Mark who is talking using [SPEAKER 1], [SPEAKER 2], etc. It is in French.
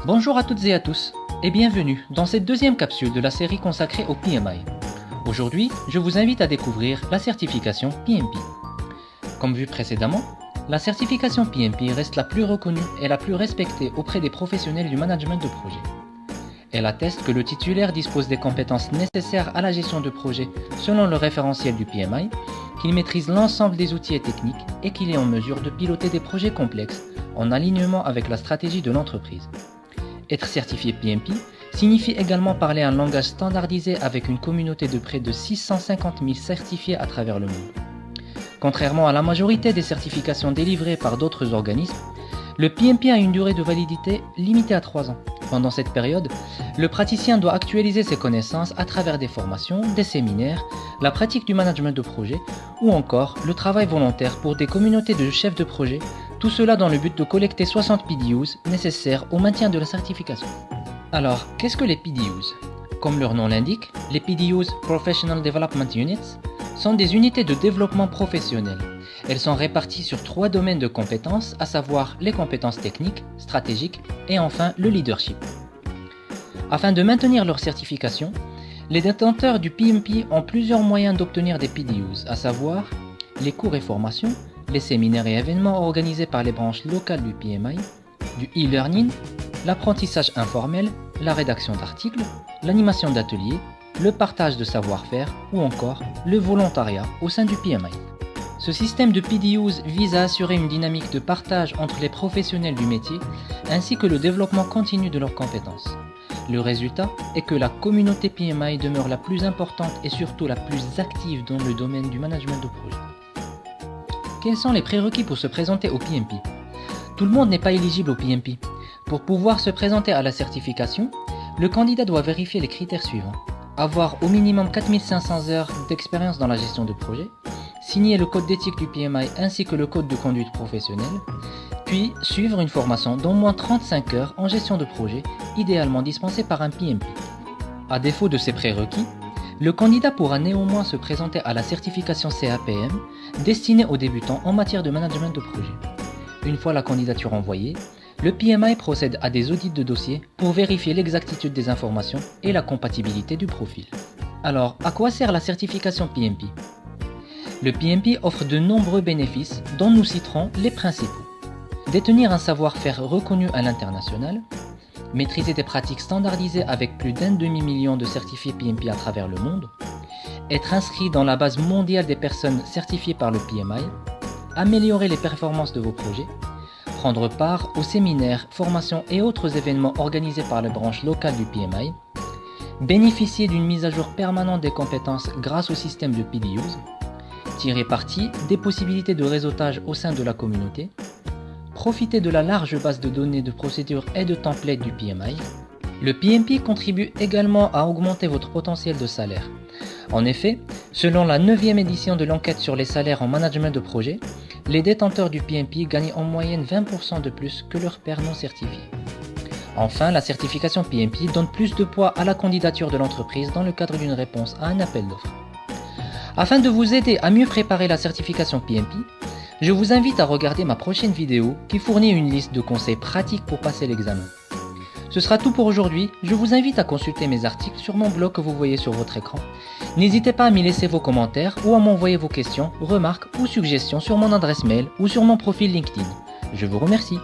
[SPEAKER 1] Bonjour à toutes et à tous, et bienvenue dans cette deuxième capsule de la série consacrée au PMI. Aujourd'hui, je vous invite à découvrir la certification PMP. Comme vu précédemment, la certification PMP reste la plus reconnue et la plus respectée auprès des professionnels du management de projet. Elle atteste que le titulaire dispose des compétences nécessaires à la gestion de projet selon le référentiel du PMI, qu'il maîtrise l'ensemble des outils et techniques et qu'il est en mesure de piloter des projets complexes en alignement avec la stratégie de l'entreprise. Être certifié PMP signifie également parler un langage standardisé avec une communauté de près de 650 000 certifiés à travers le monde. Contrairement à la majorité des certifications délivrées par d'autres organismes, le PMP a une durée de validité limitée à 3 ans. Pendant cette période, le praticien doit actualiser ses connaissances à travers des formations, des séminaires, la pratique du management de projet ou encore le travail volontaire pour des communautés de chefs de projet, tout cela dans le but de collecter 60 PDUs nécessaires au maintien de la certification. Alors, qu'est-ce que les PDUs ? Comme leur nom l'indique, les PDUs Professional Development Units sont des unités de développement professionnel. Elles sont réparties sur 3 domaines de compétences, à savoir les compétences techniques, stratégiques et enfin le leadership. Afin de maintenir leur certification, les détenteurs du PMP ont plusieurs moyens d'obtenir des PDUs, à savoir les cours et formations, les séminaires et événements organisés par les branches locales du PMI, du e-learning, l'apprentissage informel, la rédaction d'articles, l'animation d'ateliers, le partage de savoir-faire ou encore le volontariat au sein du PMI. Ce système de PDUs vise à assurer une dynamique de partage entre les professionnels du métier ainsi que le développement continu de leurs compétences. Le résultat est que la communauté PMI demeure la plus importante et surtout la plus active dans le domaine du management de projet. Quels sont les prérequis pour se présenter au PMP ? Tout le monde n'est pas éligible au PMP. Pour pouvoir se présenter à la certification, le candidat doit vérifier les critères suivants. Avoir au minimum 4500 heures d'expérience dans la gestion de projet, signer le code d'éthique du PMI ainsi que le code de conduite professionnelle, puis suivre une formation d'au moins 35 heures en gestion de projet, idéalement dispensée par un PMP. À défaut de ces prérequis, le candidat pourra néanmoins se présenter à la certification CAPM destinée aux débutants en matière de management de projet. Une fois la candidature envoyée, le PMI procède à des audits de dossier pour vérifier l'exactitude des informations et la compatibilité du profil. Alors, à quoi sert la certification PMP ? Le PMP offre de nombreux bénéfices dont nous citerons les principaux. Détenir un savoir-faire reconnu à l'international, maîtriser des pratiques standardisées avec plus d'1 demi-million de certifiés PMP à travers le monde, être inscrit dans la base mondiale des personnes certifiées par le PMI, améliorer les performances de vos projets, prendre part aux séminaires, formations et autres événements organisés par les branches locales du PMI, bénéficier d'une mise à jour permanente des compétences grâce au système de PDUs, tirer parti des possibilités de réseautage au sein de la communauté, profiter de la large base de données de procédures et de templates du PMI. Le PMP contribue également à augmenter votre potentiel de salaire. En effet, selon la 9e édition de l'enquête sur les salaires en management de projet, les détenteurs du PMP gagnent en moyenne 20% de plus que leurs pairs non certifiés. Enfin, la certification PMP donne plus de poids à la candidature de l'entreprise dans le cadre d'une réponse à un appel d'offres. Afin de vous aider à mieux préparer la certification PMP, je vous invite à regarder ma prochaine vidéo qui fournit une liste de conseils pratiques pour passer l'examen. Ce sera tout pour aujourd'hui, je vous invite à consulter mes articles sur mon blog que vous voyez sur votre écran. N'hésitez pas à m'y laisser vos commentaires ou à m'envoyer vos questions, remarques ou suggestions sur mon adresse mail ou sur mon profil LinkedIn. Je vous remercie.